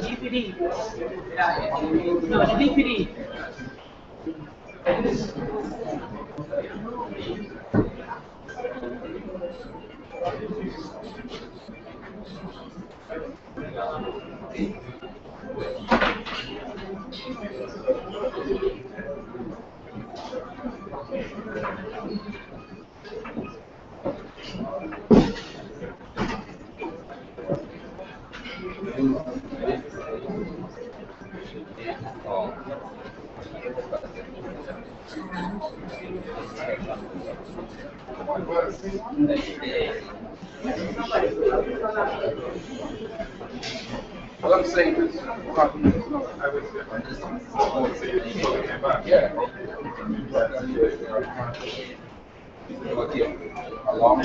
DPD. No, DPD. Well, I'm saying this. I was yeah. Along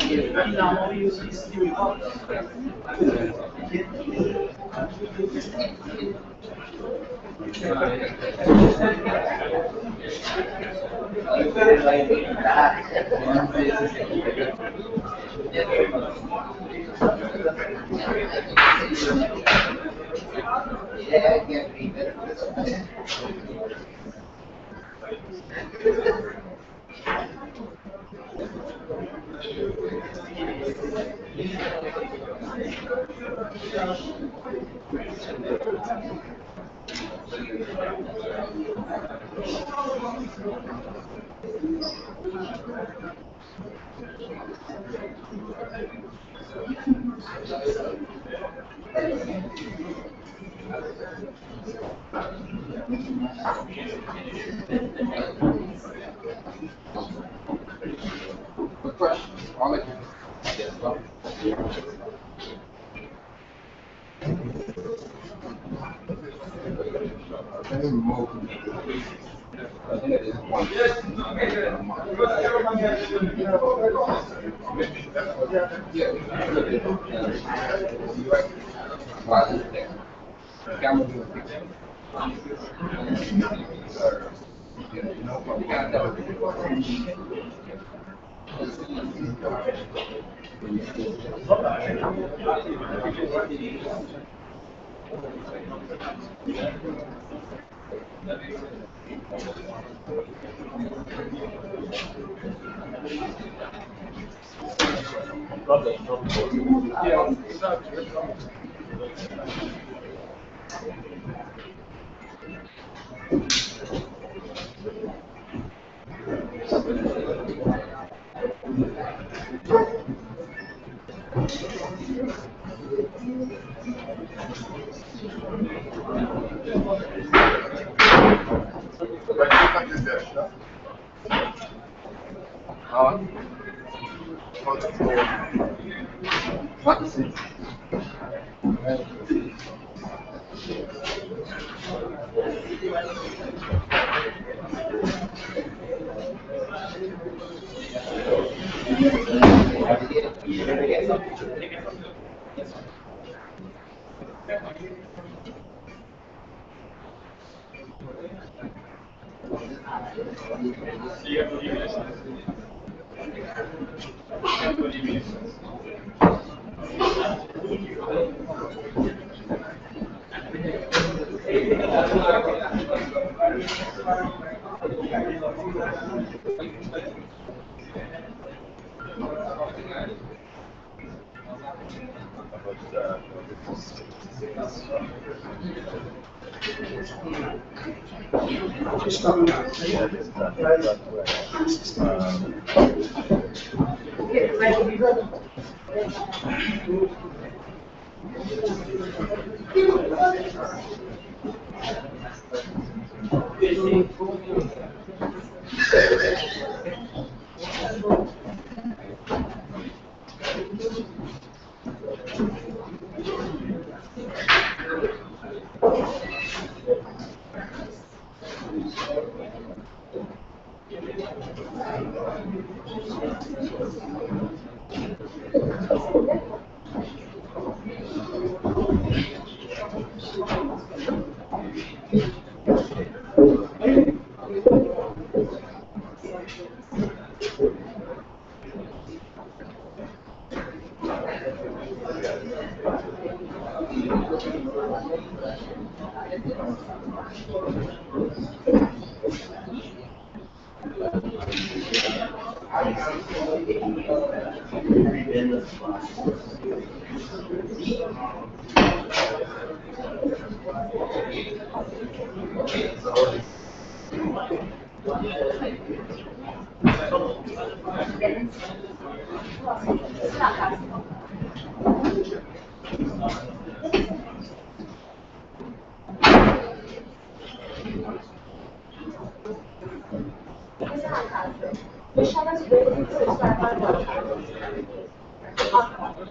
Good question. I'll let you. Let me remove. I think it is one. Yeah. Right. Camera do a picture.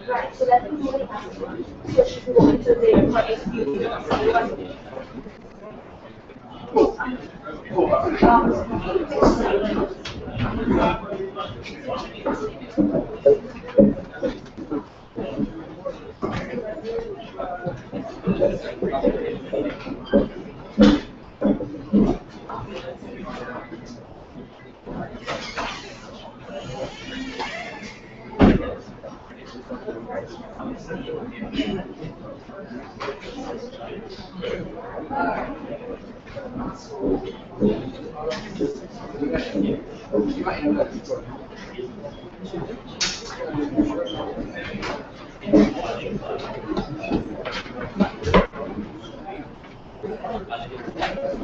Right, so that is what happens. So she go into there for experience.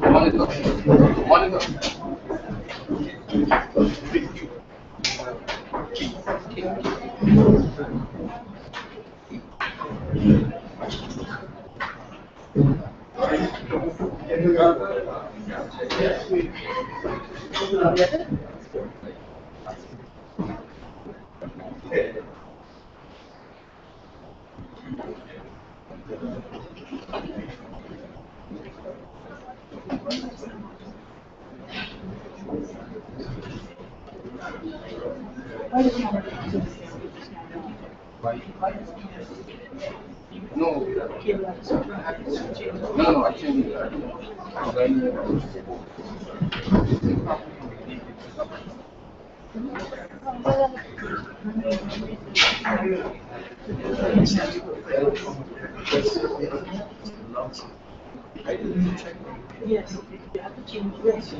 Monitor. Monitor. No. No, I changed that. Yes, you have to change this.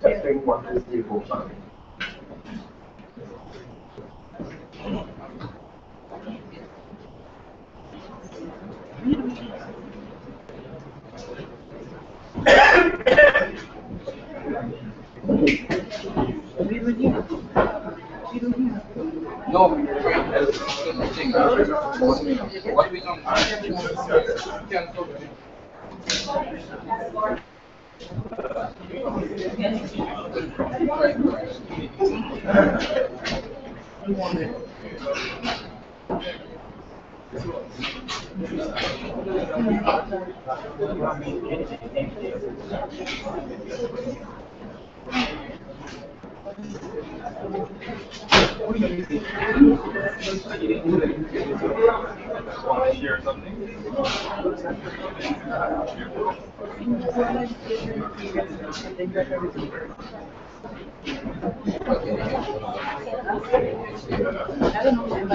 Testing 1, 2, 3, 4, 5. No, we trying to thing. What we don't cancel. Want to share something? I don't know,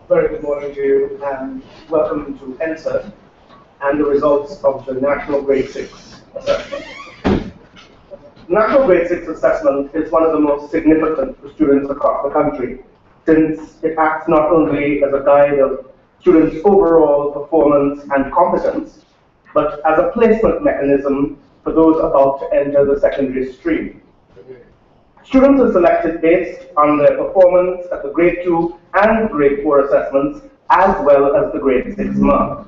Very good morning to you and welcome to NSET and the results of the National Grade 6 Assessment. The National Grade 6 Assessment is one of the most significant for students across the country, since it acts not only as a guide of students' overall performance and competence, but as a placement mechanism for those about to enter the secondary stream. Students are selected based on their performance at the Grade 2 and Grade 4 assessments, as well as the Grade 6 mark.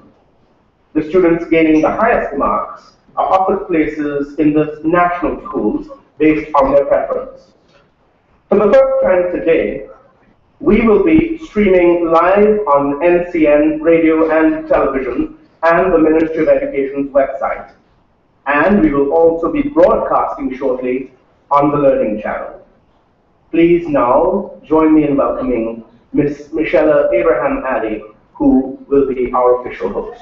The students gaining the highest marks are offered places in the national schools based on their preference. For the first time today, we will be streaming live on NCN radio and television and the Ministry of Education's website. And we will also be broadcasting shortly on the Learning Channel. Please now join me in welcoming Ms. Michelle Abraham Alley, who will be our official host.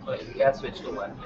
Wait, we have switched to one.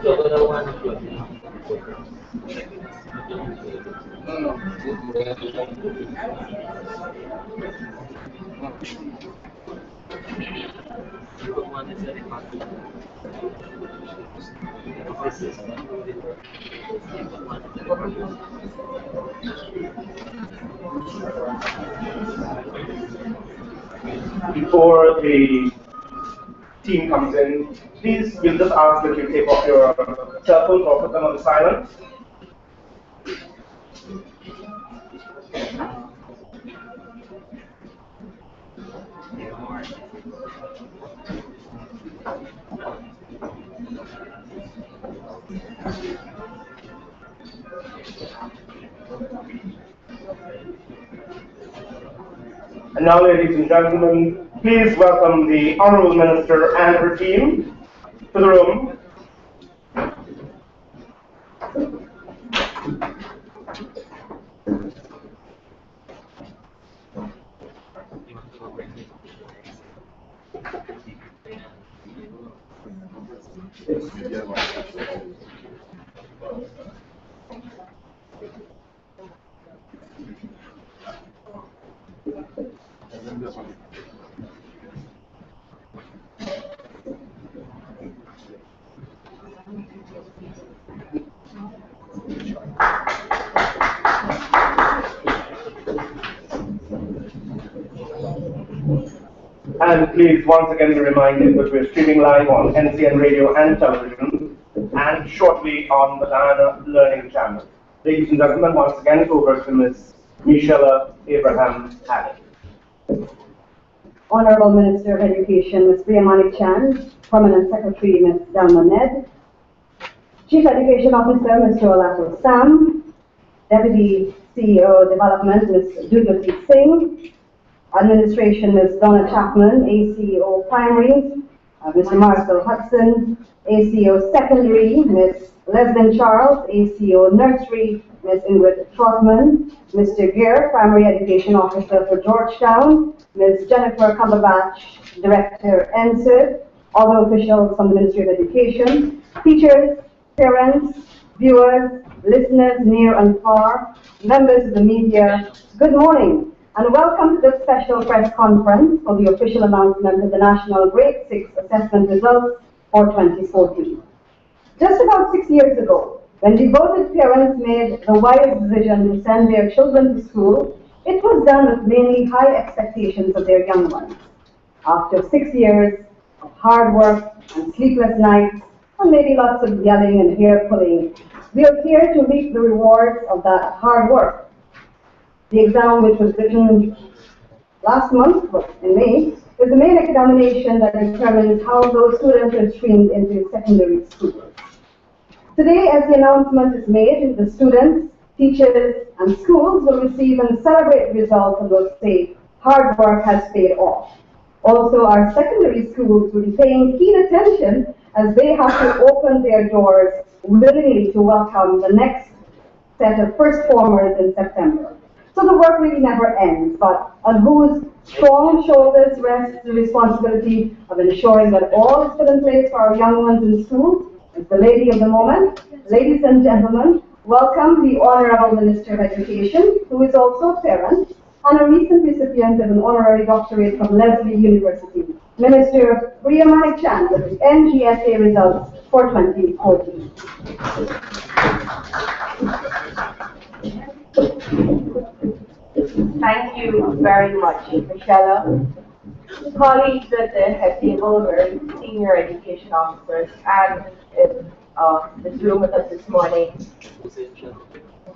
Before the team comes in, please, we'll just ask that you take off your cell phones or put them on silent. And now, ladies and gentlemen, please welcome the Honourable Minister and her team to the room. And please once again be reminded that we're streaming live on NCN radio and television, and shortly on the Guyana Learning Channel. Ladies and gentlemen, once again over to Ms. Michelle Abraham Haddock. Honorable Minister of Education, Ms. Priyamani Chan, Permanent Secretary, Ms. Dalma Ned, Chief Education Officer, Mr. Olato Sam, Deputy CEO Development, Ms. Dudley Singh, Administration, Ms. Donna Chapman, ACO Primary, Mr. Marcel Hudson, ACO Secondary, Ms. Leslie Charles, ACO Nursery, Ms. Ingrid Trotman, Mr. Gear, Primary Education Officer for Georgetown, Ms. Jennifer Cumberbatch, Director NSID, other officials from the Ministry of Education, teachers, parents, viewers, listeners near and far, members of the media, good morning, and welcome to this special press conference for the official announcement of the National Grade 6 Assessment Results for 2014. Just about 6 years ago, when devoted parents made the wise decision to send their children to school, it was done with mainly high expectations of their young ones. After 6 years of hard work and sleepless nights, and maybe lots of yelling and hair pulling, we are here to reap the rewards of that hard work. The exam, which was written last month, in May, is the main examination that determines how those students are streamed into secondary schools. Today, as the announcement is made, the students, teachers, and schools will receive and celebrate the results and will say, hard work has paid off. Also, our secondary schools will be paying keen attention as they have to open their doors willingly to welcome the next set of first formers in September. So the work really never ends, but on whose strong shoulders rests the responsibility of ensuring that all is put in place for our young ones in school is the lady of the moment. Ladies and gentlemen, welcome the Honourable Minister of Education, who is also a parent, and a recent recipient of an honorary doctorate from Lesley University, Minister Priyamani Chan, with the NGSA results for 2014. Thank you very much, Michelle. Colleagues at the head table, very senior education officers, and in this room with us this morning,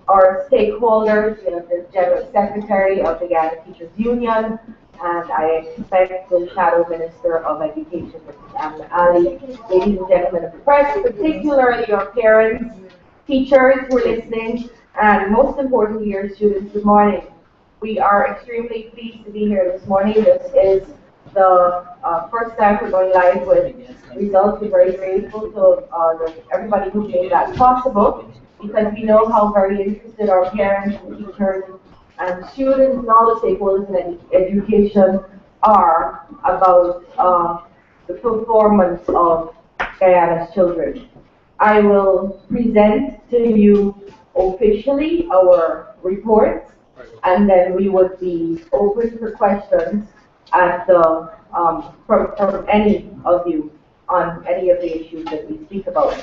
our stakeholders, the General Secretary of the Guyana Teachers Union, and I expect the Shadow Minister of Education, Mrs. Amna Ali, ladies and gentlemen of the press, particularly our parents, teachers who are listening, and most importantly, your students, good morning. We are extremely pleased to be here this morning. This is the first time we're going live with results. We're very grateful to everybody who made that possible, because we know how very interested our parents and teachers and students and all the stakeholders in education are about the performance of Guyana's children. I will present to you officially our report, and then we would be open for questions at the, from any of you on any of the issues that we speak about.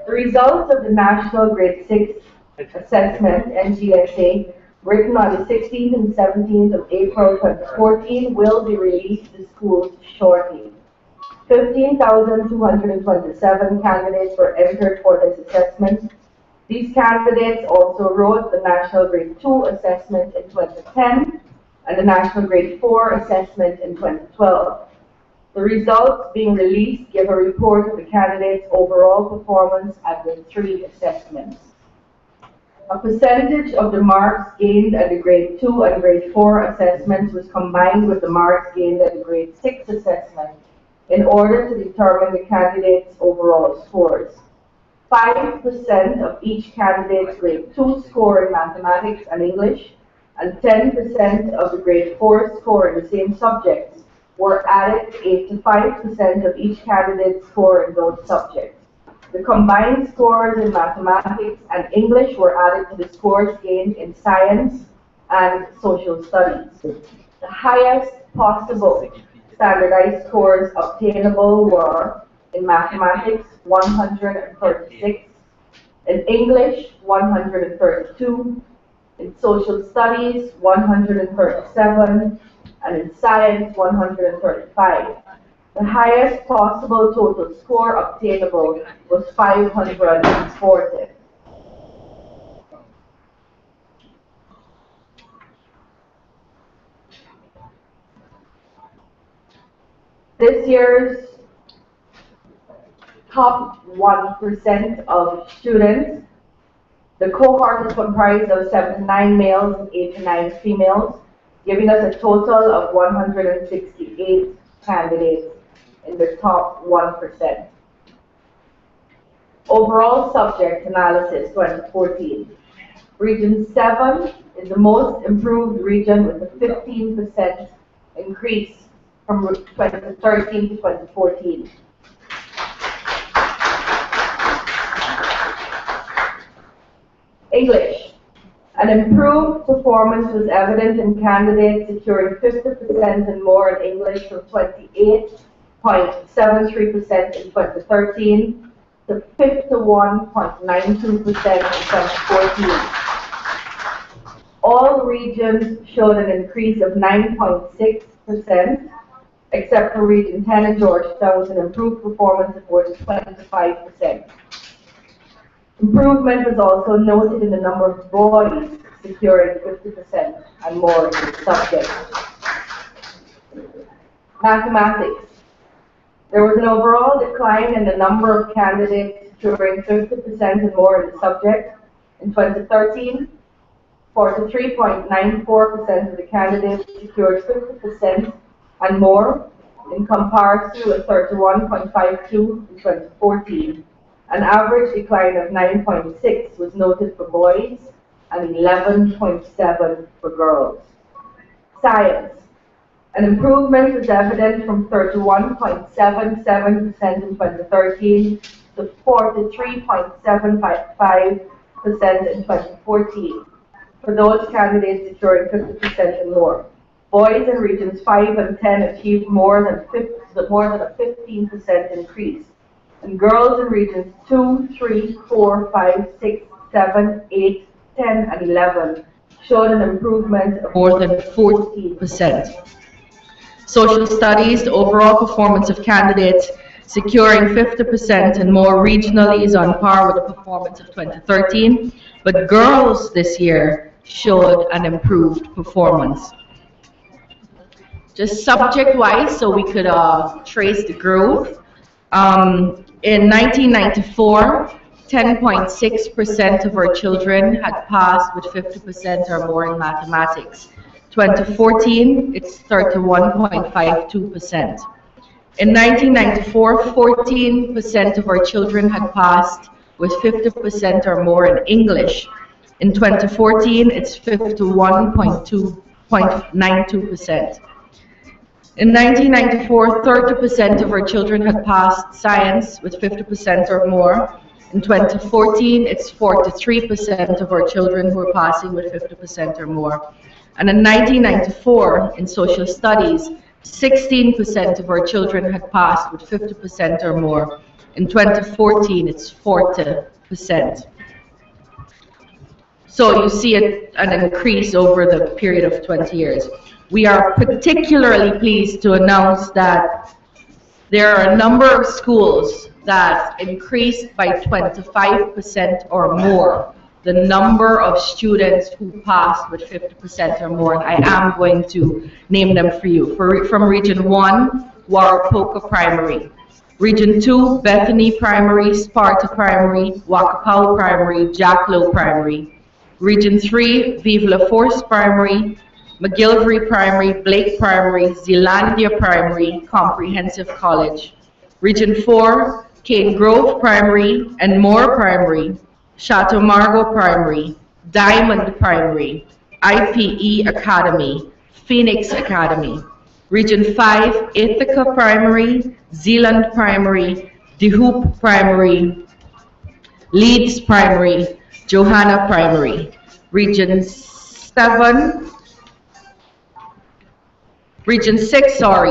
The results of the National Grade 6 Assessment, NGSA, written on the 16th and 17th of April 2014, will be released to schools shortly. 15,227 candidates were entered for this assessment. These candidates also wrote the National Grade 2 Assessment in 2010 and the National Grade 4 Assessment in 2012. The results being released give a report of the candidates' overall performance at the 3 assessments. A percentage of the marks gained at the Grade 2 and Grade 4 assessments was combined with the marks gained at the Grade 6 assessment in order to determine the candidates' overall scores. 5% of each candidate's Grade 2 score in mathematics and English, and 10% of the Grade 4 score in the same subjects were added to 85% of each candidate's score in those subjects. The combined scores in mathematics and English were added to the scores gained in science and social studies. The highest possible standardized scores obtainable were in mathematics 136, in English 132, in social studies 137, and in science 135. The highest possible total score obtainable was 540. This year's top 1% of students, the cohort is comprised of 79 males and 89 females, giving us a total of 168 candidates in the top 1%. Overall subject analysis 2014. Region 7 is the most improved region with a 15% increase from 2013 to 2014. English. An improved performance was evident in candidates securing 50% and more in English from 28.73% in 2013 to 51.92% in 2014. All regions showed an increase of 9.6%, except for Region 10 in Georgetown with an improved performance of more than 25%. Improvement was also noted in the number of boys securing 50% and more in the subject. Mathematics. There was an overall decline in the number of candidates securing 50% and more in the subject. In 2013, 43.94% of the candidates secured 50% and more, in comparison to 31.52% in 2014. An average decline of 9.6 was noted for boys and 11.7 for girls. Science. An improvement was evident from 31.77% in 2013 to 43.755% in 2014 for those candidates securing 50% and more. Boys in regions 5 and 10 achieved more than a 15% increase, and girls in regions 2, 3, 4, 5, 6, 7, 8, 10, and 11 showed an improvement of more than 14%. Social studies, the overall performance of candidates securing 50% and more regionally is on par with the performance of 2013, but girls this year showed an improved performance. Just subject-wise, so we could trace the growth. In 1994, 10.6% of our children had passed with 50% or more in mathematics. 2014, it's 31.52%. In 1994, 14% of our children had passed with 50% or more in English. In 2014, it's 51.92%. In 1994, 30% of our children had passed science with 50% or more. In 2014, it's 43% of our children who are passing with 50% or more. And in 1994, in social studies, 16% of our children had passed with 50% or more. In 2014, it's 40%. So you see an increase over the period of 20 years. We are particularly pleased to announce that there are a number of schools that increased by 25% or more the number of students who passed with 50% or more. And I am going to name them for you. From Region 1, Warapoka Primary. Region 2, Bethany Primary, Sparta Primary, Wakapau Primary, Jacklow Primary. Region 3, Vive La Force Primary, McGillivray Primary, Blake Primary, Zealandia Primary, Comprehensive College. Region 4, Cane Grove Primary and Moore Primary, Chateau Margaux Primary, Diamond Primary, IPE Academy, Phoenix Academy. Region 5, Ithaca Primary, Zealand Primary, De Hoop Primary, Leeds Primary, Johanna Primary. Region 6,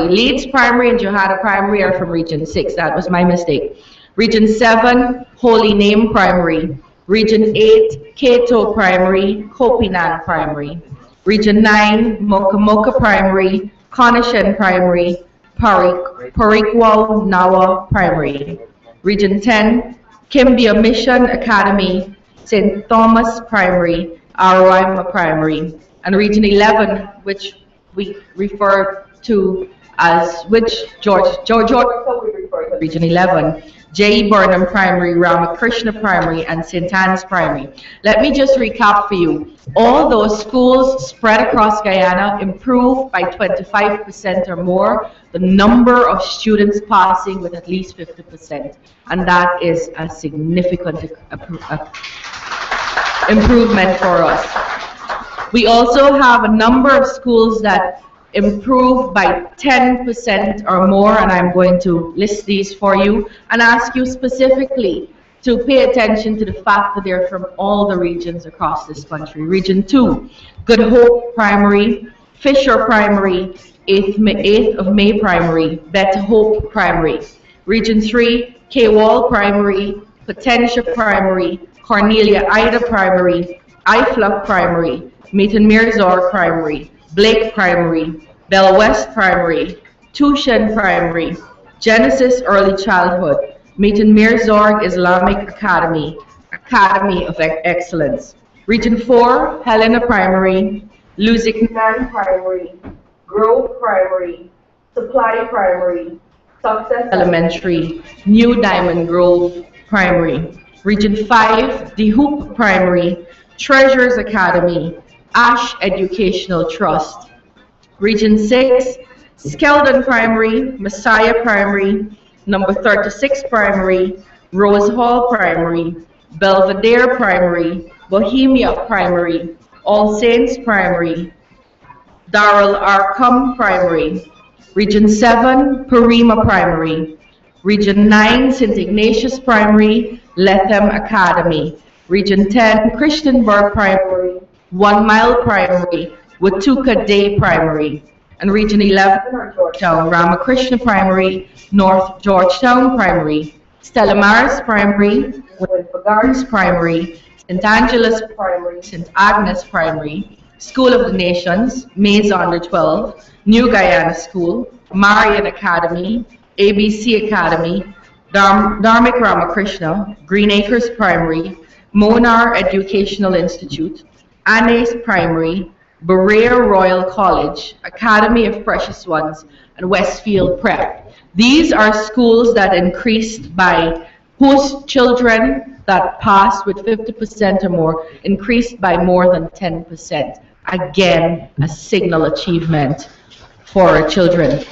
Leeds Primary and Johanna Primary are from Region 6. That was my mistake. Region 7, Holy Name Primary. Region 8, Cato Primary, Kopinan Primary. Region 9, Mokamoka Primary, Conishan Primary, Parikwao Nawa Primary. Region 10, Kimbia Mission Academy, St. Thomas Primary, Araima Primary. And Region 11, which we refer to as George Region 11, J. Burnham Primary, Ramakrishna Primary, and St. Anne's Primary. Let me just recap for you. All those schools spread across Guyana improved by 25% or more the number of students passing with at least 50%. And that is a significant improvement for us. We also have a number of schools that improved by 10% or more, and I'm going to list these for you and ask you specifically to pay attention to the fact that they're from all the regions across this country. Region 2, Good Hope Primary, Fisher Primary, 8th of May Primary, Better Hope Primary. Region 3, K-Wall Primary, Potentia Primary, Cornelia Ida Primary, Ifluk Primary, Meton Mirzor Primary, Blake Primary, Bell West Primary, Tushan Primary, Genesis Early Childhood, Meton Mirzor Islamic Academy, Academy of Excellence. Region 4, Helena Primary, Luziknan Primary, Grove Primary, Supply Primary, Success Elementary, New Diamond Grove Primary. Region 5, De Hoop Primary, Treasures Academy, Ash Educational Trust. Region 6, Skeldon Primary, Messiah Primary, Number 36 Primary, Rose Hall Primary, Belvedere Primary, Bohemia Primary, All Saints Primary, Darrell Arkham Primary. Region 7, Parima Primary. Region 9, St. Ignatius Primary, Lethem Academy. Region 10, Christianburg Primary, 1 Mile Primary, Watuka Day Primary. And Region 11, Georgetown, Ramakrishna Primary, North Georgetown Primary, Stella Maris Primary, Winfrey Gardens Primary, St. Angela's Primary, St. Agnes Primary, School of the Nations, Maize Under 12, New Guyana School, Marian Academy, ABC Academy, Dharmic Ramakrishna, Green Acres Primary, Monar Educational Institute, Annes Primary, Berea Royal College, Academy of Precious Ones, and Westfield Prep. These are schools that increased by, whose children that passed with 50% or more increased by more than 10%. Again, a signal achievement for our children.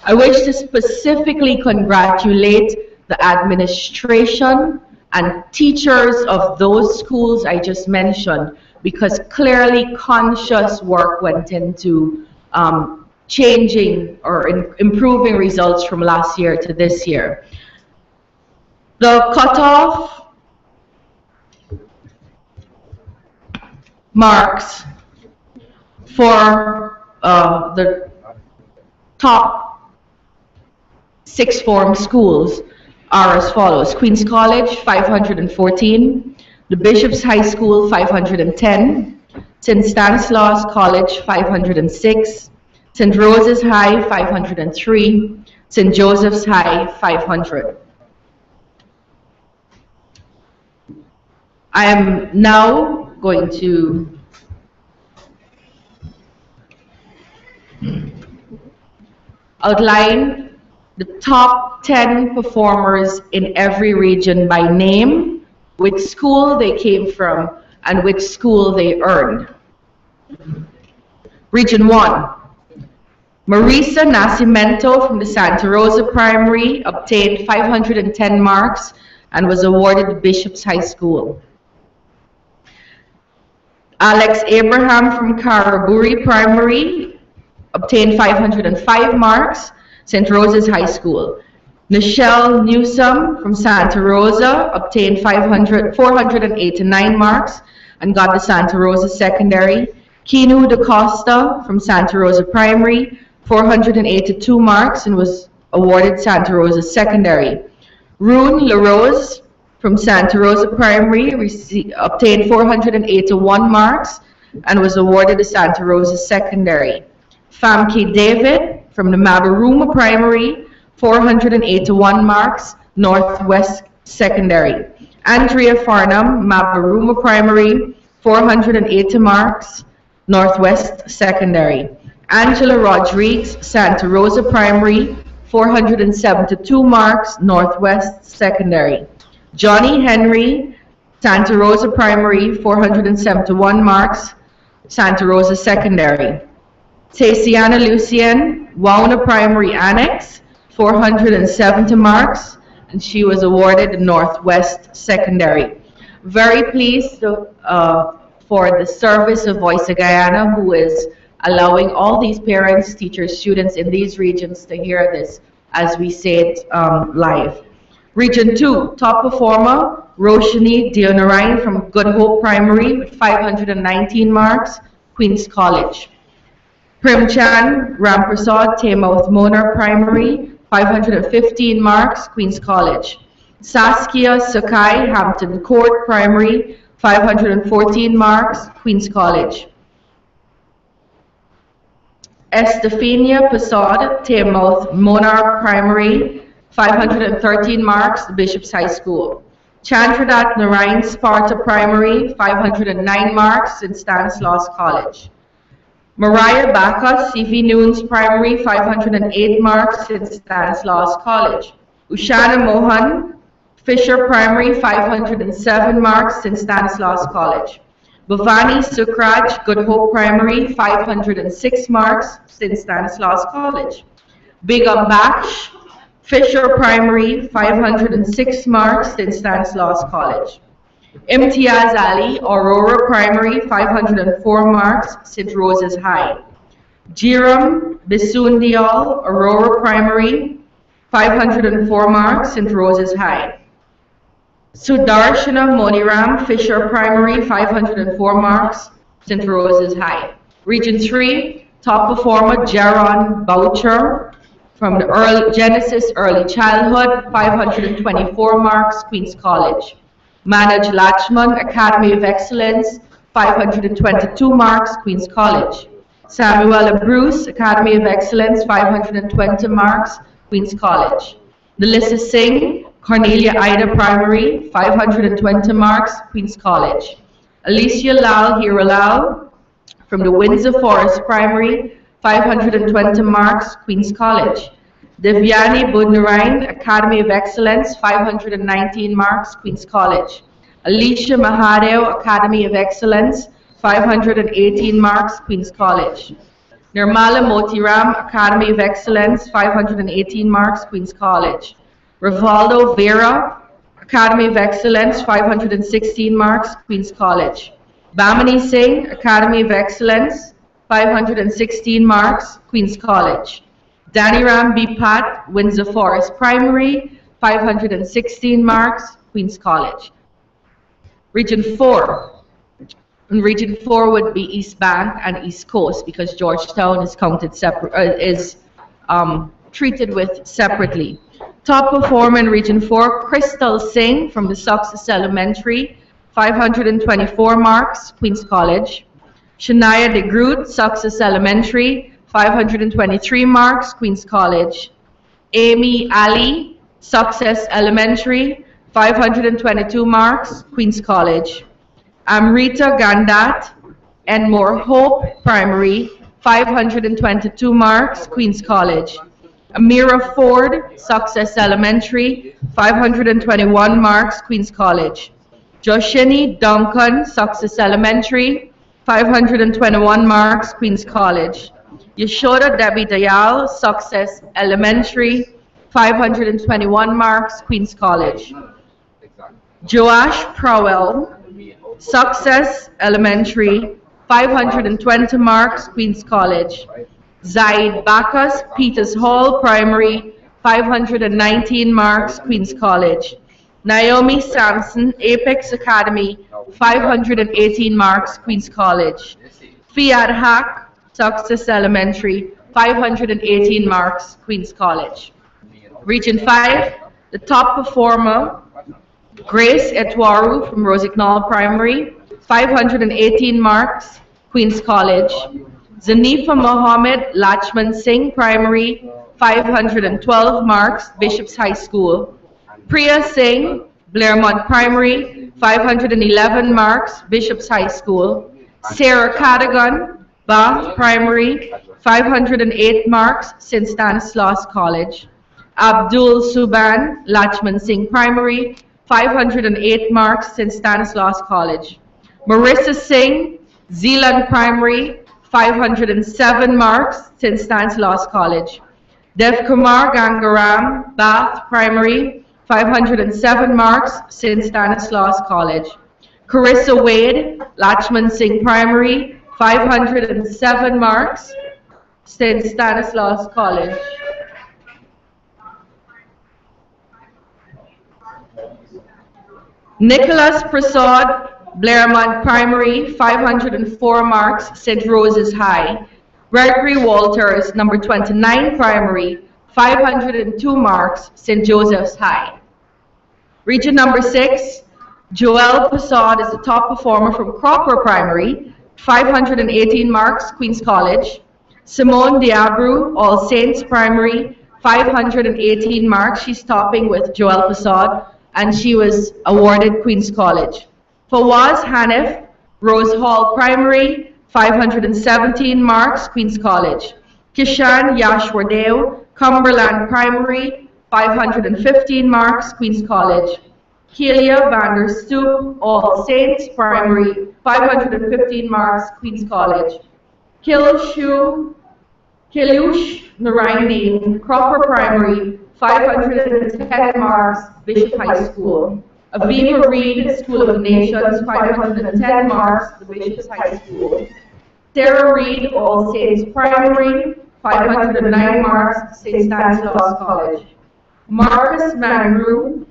I wish to specifically congratulate the administration and teachers of those schools I just mentioned, because clearly conscious work went into changing or improving results from last year to this year. The cutoff marks for the top 6 form schools are as follows. Queen's College, 514. The Bishop's High School, 510. St. Stanislaus College, 506. St. Rose's High, 503. St. Joseph's High, 500. I am now going to outline the top 10 performers in every region by name, which school they came from, and which school they earned. Region 1. Marisa Nascimento from the Santa Rosa Primary obtained 510 marks and was awarded the Bishop's High School. Alex Abraham from Karaburi Primary obtained 505 marks, St. Rosa's High School. Nichelle Newsome from Santa Rosa obtained 489 marks and got the Santa Rosa Secondary. Kinu DaCosta from Santa Rosa Primary, 482 marks and was awarded Santa Rosa Secondary. Rune LaRose from Santa Rosa Primary obtained 481 marks and was awarded the Santa Rosa Secondary. Famke David from the Mabaruma Primary, 481 marks, Northwest Secondary. Andrea Farnham, Mabaruma Primary, 480 marks, Northwest Secondary. Angela Rodriguez, Santa Rosa Primary, 472 marks, Northwest Secondary. Johnny Henry, Santa Rosa Primary, 471 marks, Santa Rosa Secondary. Tatiana Lucien, Wauna Primary Annex, 470 marks, and she was awarded the Northwest Secondary. Very pleased for the service of Voice of Guyana, who is allowing all these parents, teachers, students in these regions to hear this as we say it live. Region 2, top performer, Roshani Dionarine from Good Hope Primary with 519 marks, Queen's College. Primchan Ramprasad, Taymouth Mona Primary, 515 marks, Queen's College. Saskia Sakai, Hampton Court Primary, 514 marks, Queen's College. Estefania Passad, Taymouth Monarch Primary, 513 marks, the Bishop's High School. Chandradat Narayan Sparta Primary, 509 marks, St. Stanislaus College. Mariah Bacchus, C.V. Noons Primary, 508 marks, St. Stanislaus College. Ushana Mohan, Fisher Primary, 507 marks, St. Stanislaus College. Bhavani Sukraj, Good Hope Primary, 506 marks, St. Stanislaus College. Begum Baksh, Fisher Primary, 506 marks, St. Stanislaus College. Imtiaz Ali, Aurora Primary, 504 marks, St. Rose's High. Jiram Bisundial, Aurora Primary, 504 marks, St. Rose's High. Sudarshana Moniram, Fisher Primary, 504 marks, St. Rose's High. Region 3, top performer Jaron Boucher from the Genesis Early Childhood, 524 marks, Queen's College. Manoj Lachman, Academy of Excellence, 522 marks, Queen's College. Samuela Bruce, Academy of Excellence, 520 marks, Queen's College. Melissa Singh, Cornelia Ida Primary, 520 marks, Queen's College. Alicia Lal Hiralal from the Windsor Forest Primary, 520 marks, Queen's College. Devyani Budnarain, Academy of Excellence, 519 marks, Queen's College. Alicia Mahadev, Academy of Excellence, 518 marks, Queen's College. Nirmala Motiram, Academy of Excellence, 518 marks, Queen's College. Rivaldo Vera, Academy of Excellence, 516 marks, Queen's College. Bamini Singh, Academy of Excellence, 516 marks, Queen's College. Daniram B. Pat, Windsor Forest Primary, 516 marks, Queen's College. Region 4. And Region 4 would be East Bank and East Coast because Georgetown is counted treated with separately. Top performer in Region 4, Crystal Singh from the Success Elementary, 524 marks, Queen's College. Shania de Groot, Success Elementary, 523 marks, Queen's College. Amy Ali, Success Elementary, 522 marks, Queen's College. Amrita Gandat, Enmore Hope Primary, 522 marks, Queen's College. Amira Ford, Success Elementary, 521 marks, Queen's College. Joshini Duncan, Success Elementary, 521 marks, Queen's College. Yashoda Debbie Dayal, Success Elementary, 521 marks, Queen's College. Joash Prowell, Success Elementary, 520 marks, Queen's College. Zaid Bacchus, Peters Hall Primary, 519 marks, Queen's College. Naomi Sampson, Apex Academy, 518 marks, Queen's College. Fiat Hack, Success Elementary, 518 marks, Queen's College. Region 5, the top performer, Grace Etwaru from Rosignol Primary, 518 marks, Queen's College. Zanifa Mohammed, Lachman Singh Primary, 512 marks, Bishop's High School. Priya Singh, Blairmont Primary, 511 marks, Bishop's High School. Sarah Cadogan, Bath Primary, 508 marks, St. Stanislaus College. Abdul Suban, Lachman Singh Primary, 508 marks, St. Stanislaus College. Marissa Singh, Zeeland Primary, 507 marks, St. Stanislaus College. Devkumar Gangaram, Bath Primary, 507 marks, St. Stanislaus College. Carissa Wade, Lachman Singh Primary, 507 marks, St. Stanislaus College. Nicholas Prasad, Blairmont Primary, 504 marks, St. Rose's High. Gregory Walters, number 29 Primary, 502 marks, St. Joseph's High. Region number 6, Joel Prasad is the top performer from Cropper Primary, 518 marks, Queen's College. Simone Diabru, All Saints Primary, 518 marks. She's topping with Joel Prasad, and she was awarded Queen's College. Fawaz Hanif, Rose Hall Primary, 517 marks, Queen's College. Kishan Yashwardev, Cumberland Primary, 515 marks, Queen's College. Kelia Vander Stoop, All Saints Primary, 515 marks, Queen's College. Kilush Naraindeen, Cropper Primary, 510 marks, Bishop High School. Aviva Reed, School of Nations, 510 marks, the Bishop's High School. Sarah Reed, All Saints Primary, 509 marks, St. Stanislaus College. Marcus Mangru,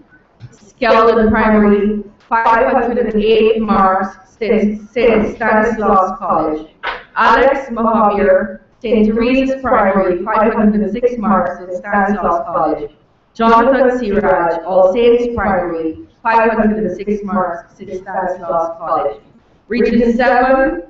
Skeldon Primary, 508 marks, St. Stanislaus College. Alex Mahavir, St. Teresa's Primary, 506 marks, St. Stanislaus College. Jonathan Siraj, All Saints Primary, 506 marks, St. Stanislaus College. Region 7,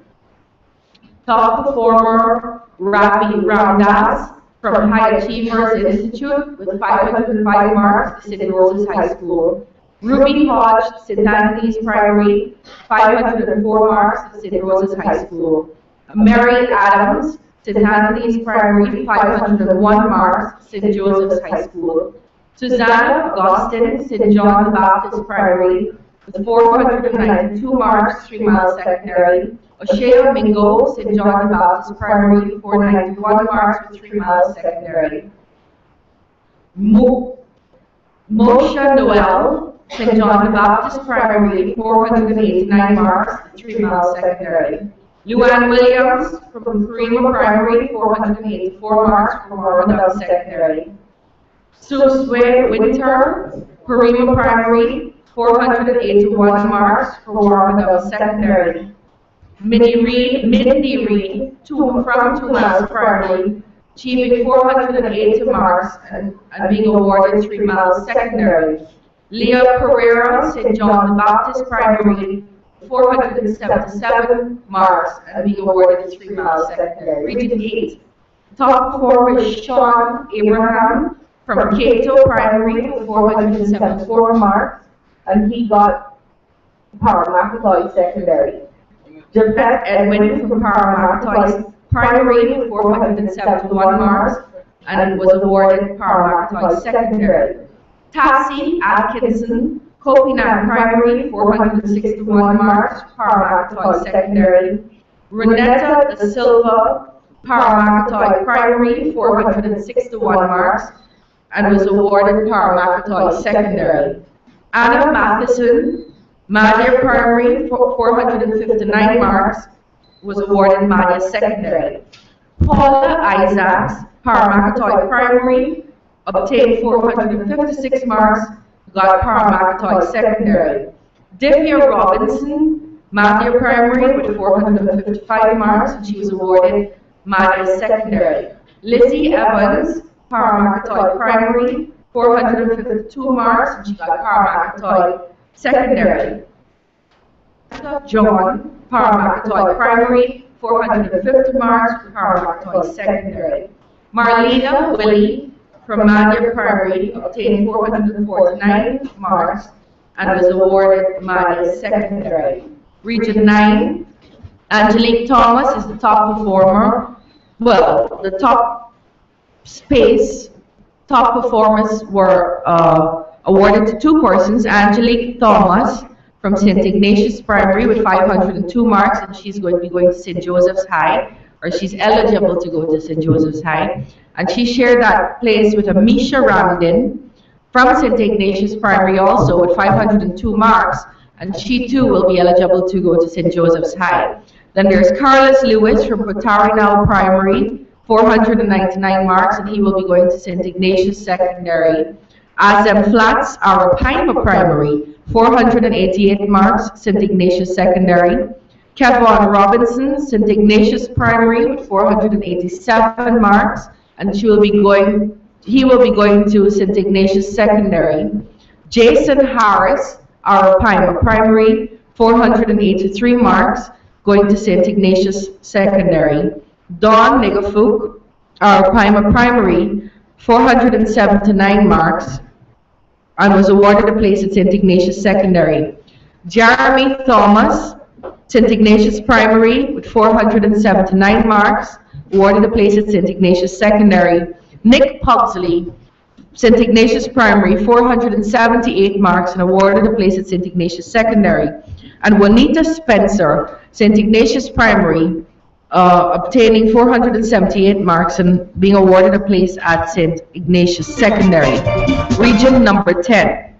top performer, Ravi Ramdas from High Achievers Institute with 505 marks, St. Rose's High School. Ruby Hodge, St. Anthony's Primary, 504 marks, St. Rose's High School. Mary Adams, St. Anthony's Primary, 501 marks, St. Joseph's High School. Susanna Augustine, St. John the Baptist Primary, with 492 marks, 3 Mile Secondary. O'Shea Mingo, St. John the Baptist Primary, 491 marks, with 3 Mile Secondary. Moshe Noel, St. John the Baptist Primary, 489 marks, 3 Mile Secondary. Luann Williams from Karima Primary, 484 marks from Warmerdam Secondary. Suswe Winter, Karima Primary, 481 marks from Warmerdam Secondary. Mindy Reed, from 2 Miles Primary, achieving 480 marks and being awarded 3 Miles Secondary. Leah Pereira, St. John the Baptist Primary, 477 marks and being awarded 3 Miles Secondary. Region 8. Top performer is Sean Abraham from Cato Primary with 474 marks, and he got Paramakatoy Secondary. Javette Edwin from Paramakatoy Primary with 471 marks and was awarded Paramakatoy Secondary. Tassie Atkinson, Copinan Primary, 461 marks, Paramakatoy Secondary. Renetta Da Silva, Paramakatoy Primary, 461 marks, and was awarded Paramakatoy Secondary. Anna Matheson, Madhya Primary, 459 marks, was awarded Madhya Secondary. Paula Isaacs, Paramakatoy Primary, obtained 456 marks, got Paramakatoy Secondary. Divya Robinson, Madhya Primary with 455 marks, and she was awarded Madhya Secondary. Lizzie Evans, Paramakatoy Primary, 452 marks, and she got Paramakatoy Secondary. John, Paramakatoy Primary, 450 marks, Paramakatoy Secondary. Marlena Willie, from Madhya Primary, obtained 449 marks and was awarded Madhya Secondary. Region 9, Angelique Thomas is the top performer. Well, the top performers were awarded to 2 persons. Angelique Thomas from St. Ignatius Primary with 502 marks, and she's going to be going to St. Joseph's High, or she's eligible to go to St. Joseph's High. And she shared that place with Amisha Ramdin from St. Ignatius Primary also with 502 marks, and she too will be eligible to go to St. Joseph's High. Then there's Carlos Lewis from Potarinao Primary, 499 marks, and he will be going to St. Ignatius Secondary. Azem Flats, Arapaima Primary, 488 marks, St. Ignatius Secondary. Kevon Robinson, St. Ignatius Primary with 487 marks, and he will be going to St. Ignatius Secondary. Jason Harris, Arapaima Primary, 483 marks, going to St. Ignatius Secondary. Dawn Negafuk, Arapaima Primary, 479 marks, and was awarded a place at St. Ignatius Secondary. Jeremy Thomas, St. Ignatius Primary with 479 marks, awarded a place at St. Ignatius Secondary. Nick Pugsley, St. Ignatius Primary, 478 marks, and awarded a place at St. Ignatius Secondary. And Juanita Spencer, St. Ignatius Primary, obtaining 478 marks and being awarded a place at St. Ignatius Secondary. Region number 10.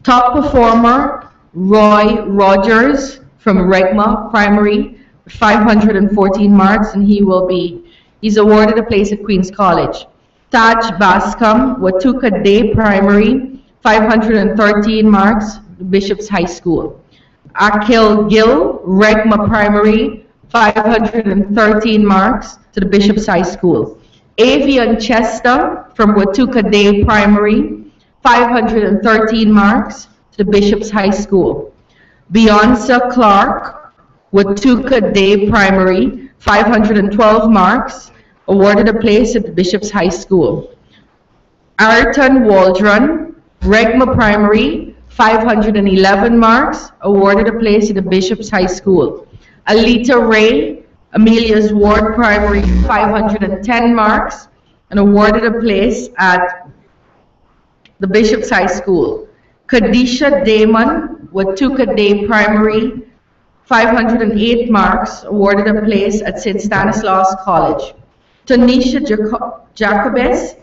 Top performer, Roy Rogers from Regma Primary, 514 marks, and he's awarded a place at Queen's College. Taj Bascom, Watuka Day Primary, 513 marks, Bishop's High School. Akil Gill, Regma Primary, 513 marks to the Bishop's High School. Avian Chester from Watuka Day Primary, 513 marks to the Bishop's High School. Beyonce Clark, Watuka Day Primary, 512 marks, awarded a place at the Bishop's High School. Ayrton Waldron, Regma Primary, 511 marks, awarded a place at the Bishop's High School. Alita Ray, Amelia's Ward Primary, 510 marks, and awarded a place at the Bishop's High School. Kadisha Damon, Watuka Day Primary, 508 marks, awarded a place at St. Stanislaus College. Tanisha Jacobes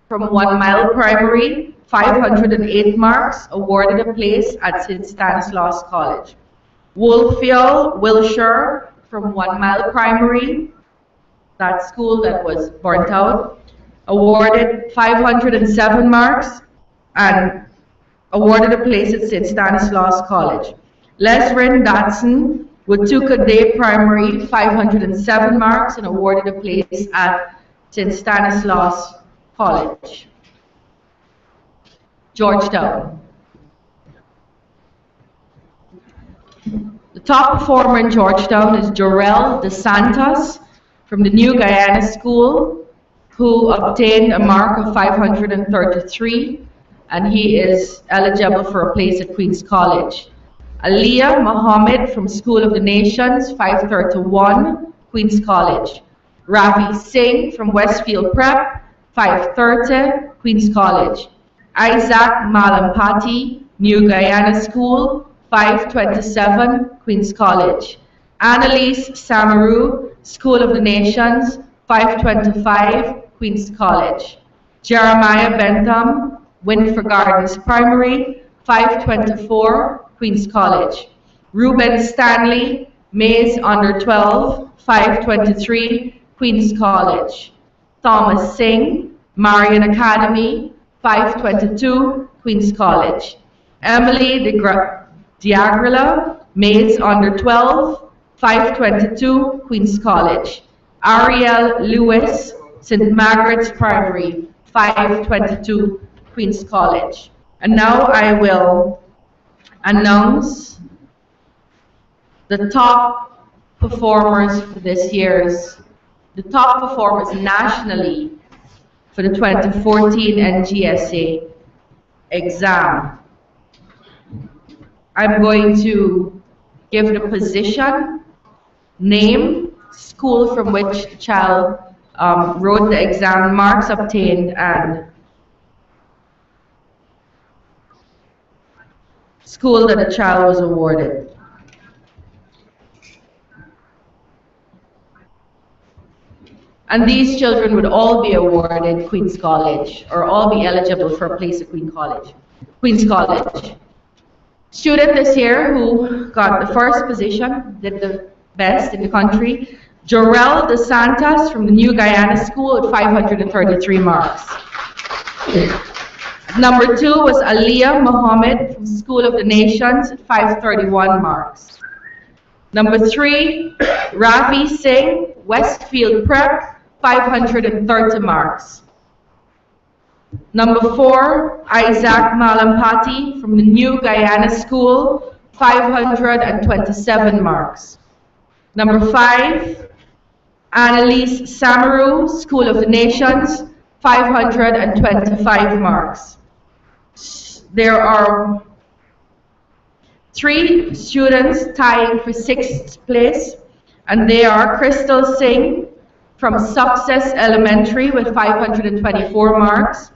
from 1 Mile Primary, 508 marks, awarded a place at St. Stanislaus College. Wolfiel Wilshire from 1 Mile Primary, that school that was burnt out, awarded 507 marks and awarded a place at St. Stanislaus College. Lesrin Dotson with Tuca Day Primary, 507 marks and awarded a place at St. Stanislaus College. Georgetown. The top performer in Georgetown is Jorel DeSantos from the New Guyana School, who obtained a mark of 533, and he is eligible for a place at Queen's College. Aliyah Mohammed from School of the Nations, 531, Queen's College. Ravi Singh from Westfield Prep, 530, Queen's College. Isaac Malampati, New Guyana School, 527, Queen's College. Annalise Samaru, School of the Nations, 525, Queen's College. Jeremiah Bentham, Winfrey Gardens Primary, 524, Queen's College. Ruben Stanley, Mays Under 12, 523, Queen's College. Thomas Singh, Marian Academy, 522, Queen's College. Emily Diagrila, Mays Under 12, 522, Queen's College. Ariel Lewis, St. Margaret's Primary, 522, Queen's College. And now I will announce the top performers for this year's, the top performers nationally for the 2014 NGSA exam. I'm going to give the position, name, school from which the child wrote the exam, marks obtained, and school that the child was awarded. And these children would all be awarded Queen's College, or all be eligible for a place at Queen's College. Student this year who got the first position, did the best in the country, Jorel DeSantos from the New Guyana School with 533 marks. Number 2 was Aliyah Mohammed from School of the Nations at 531 marks. Number 3, Ravi Singh, Westfield Prep, 530 marks. Number 4, Isaac Malampati from the New Guyana School, 527 marks. Number 5, Annalise Samaru, School of the Nations, 525 marks. There are 3 students tying for 6th place, and they are Crystal Singh from Success Elementary with 524 marks,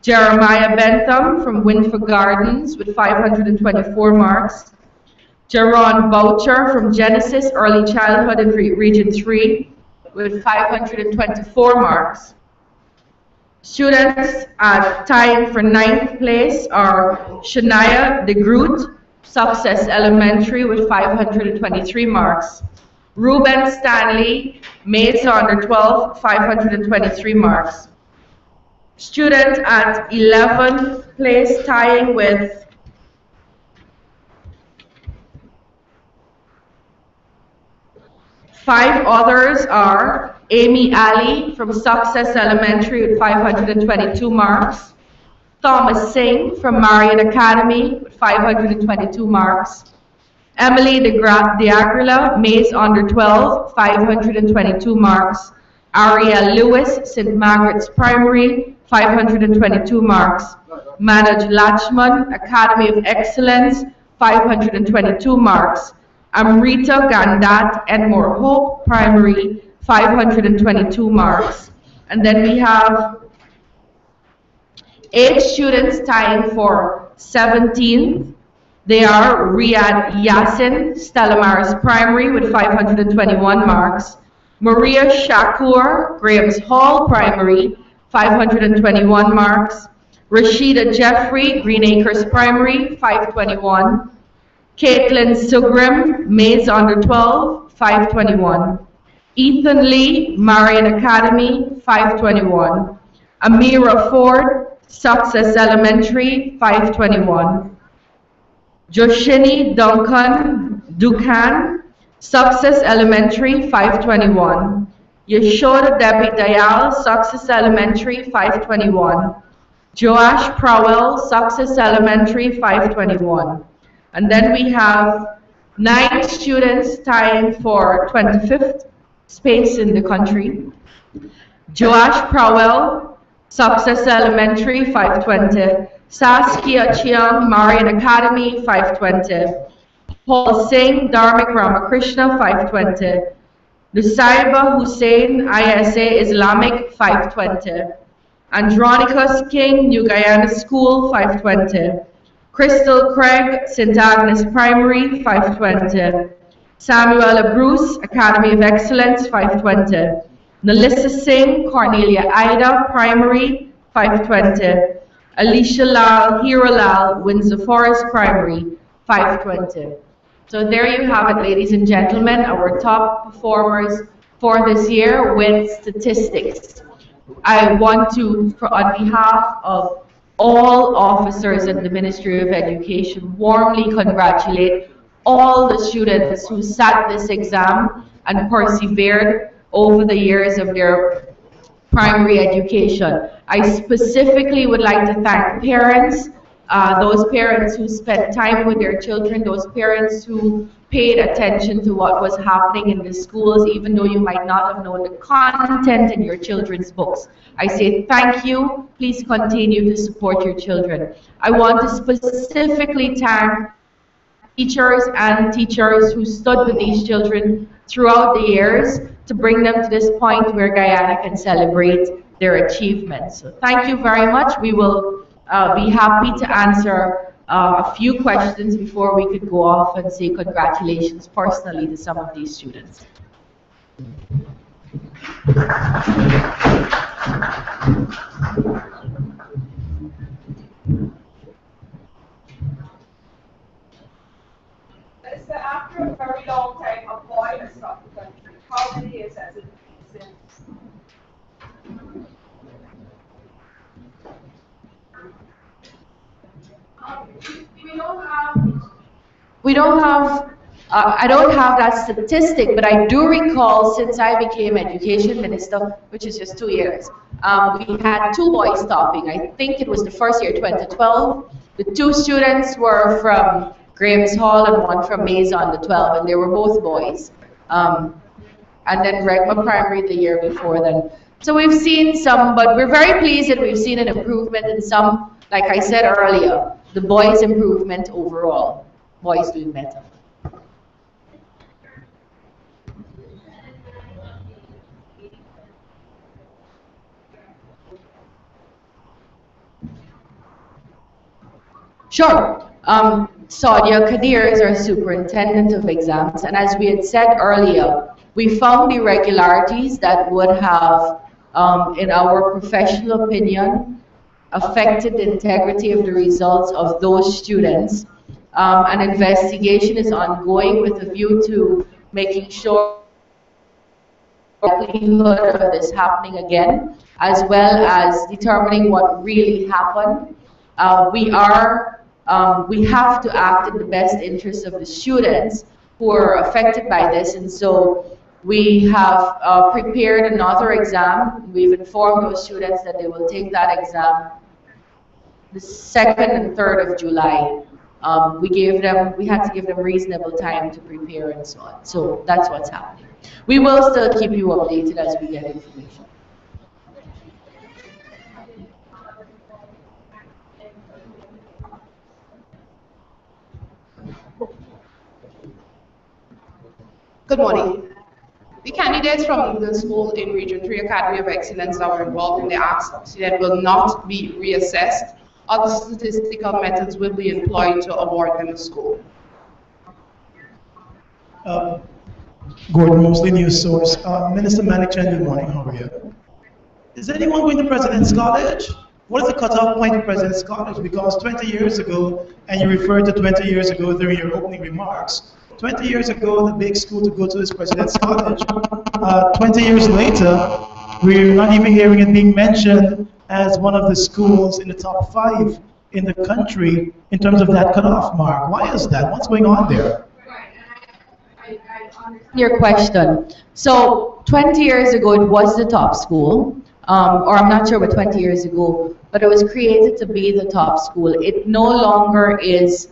Jeremiah Bentham from Winfrey Gardens with 524 marks, Jaron Boucher from Genesis Early Childhood in Region 3 with 524 marks. Students tying for 9th place are Shania DeGroot, Success Elementary with 523 marks. Ruben Stanley, Mays Under 12, 523 marks. Student at 11th place tying with five others are Amy Ali from Success Elementary with 522 marks, Thomas Singh from Marian Academy with 522 marks, Emily Diagrila, Mays Under 12, 522 marks, Ariel Lewis, St. Margaret's Primary, 522 marks, Manoj Lachman, Academy of Excellence, 522 marks, Amrita Gandat, Enmore Hope Primary, 522 marks. And then we have 8 students tying for 17th. They are Riyad Yassin, Stella Maris Primary with 521 marks. Maria Shakur, Graham's Hall Primary, 521 marks. Rashida Jeffrey, Green Acres Primary, 521. Caitlin Sugrim, Mays Under 12, 521. Ethan Lee, Marian Academy, 521. Amira Ford, Success Elementary, 521. Joshini Duncan Dukan, Success Elementary, 521. Yashoda Debbie Dayal, Success Elementary, 521. Joash Prowell, Success Elementary, 521. And then we have 9 students tying for 25th space in the country. Joash Prowell, Success Elementary, 520. Saskia Chiang, Marian Academy, 520. Paul Singh, Dharmic Ramakrishna, 520. Nusaiba Hussein, ISA Islamic, 520. Andronicus King, New Guyana School, 520. Crystal Craig, St. Agnes Primary, 520. Samuela Bruce, Academy of Excellence, 520. Nalissa Singh, Cornelia Ida, Primary, 520. Alicia Lal, Hira Lal, Windsor Forest Primary, 520. So there you have it, ladies and gentlemen, our top performers for this year with statistics. I want to, on behalf of all officers in the Ministry of Education, warmly congratulate all the students who sat this exam and persevered over the years of their primary education. I specifically would like to thank parents, those parents who spent time with their children, those parents who paid attention to what was happening in the schools, even though you might not have known the content in your children's books. I say thank you. Please continue to support your children. I want to specifically thank teachers who stood with these children throughout the years to bring them to this point where Guyana can celebrate their achievements. So thank you very much. We will be happy to answer a few questions before we could go off and say congratulations personally to some of these students. So after a very long time, a boy has stopped the country. How many years has it been since? We don't have, I don't have that statistic, but I do recall since I became education minister, which is just 2 years, we had 2 boys stopping. I think it was the first year, 2012. The 2 students were from Graham's Hall and 1 from Maison, the 12, and they were both boys. And then Regma Primary the year before then. So we've seen some, but we're very pleased that we've seen an improvement in some, like I said earlier, the boys' improvement overall. Boys doing better. Sure. Sadia Kadir is our superintendent of exams, and as we had said earlier, we found irregularities that would have, in our professional opinion, affected the integrity of the results of those students. An investigation is ongoing with a view to making sure the likelihood of this happening again, as well as determining what really happened. We have to act in the best interest of the students who are affected by this, and so we have prepared another exam. We've informed those students that they will take that exam the 2nd and 3rd of July. We had to give them reasonable time to prepare and so on. So that's what's happening. We will still keep you updated as we get information. Good morning. The candidates from the school in Region 3 Academy of Excellence that were involved in the accident will not be reassessed. Other statistical methods will be employed to award them a school. Gordon Mosley, News Source. Minister Malik Chen, good morning. How are you? Is anyone going to President's College? What is the cutoff point of President's College? Because 20 years ago, and you referred to 20 years ago during your opening remarks, 20 years ago, the big school to go to is President's College. 20 years later, we're not even hearing it being mentioned as one of the schools in the top 5 in the country in terms of that cutoff mark. Why is that? What's going on there? Your question. So 20 years ago, it was the top school, or I'm not sure about 20 years ago, but it was created to be the top school. It no longer is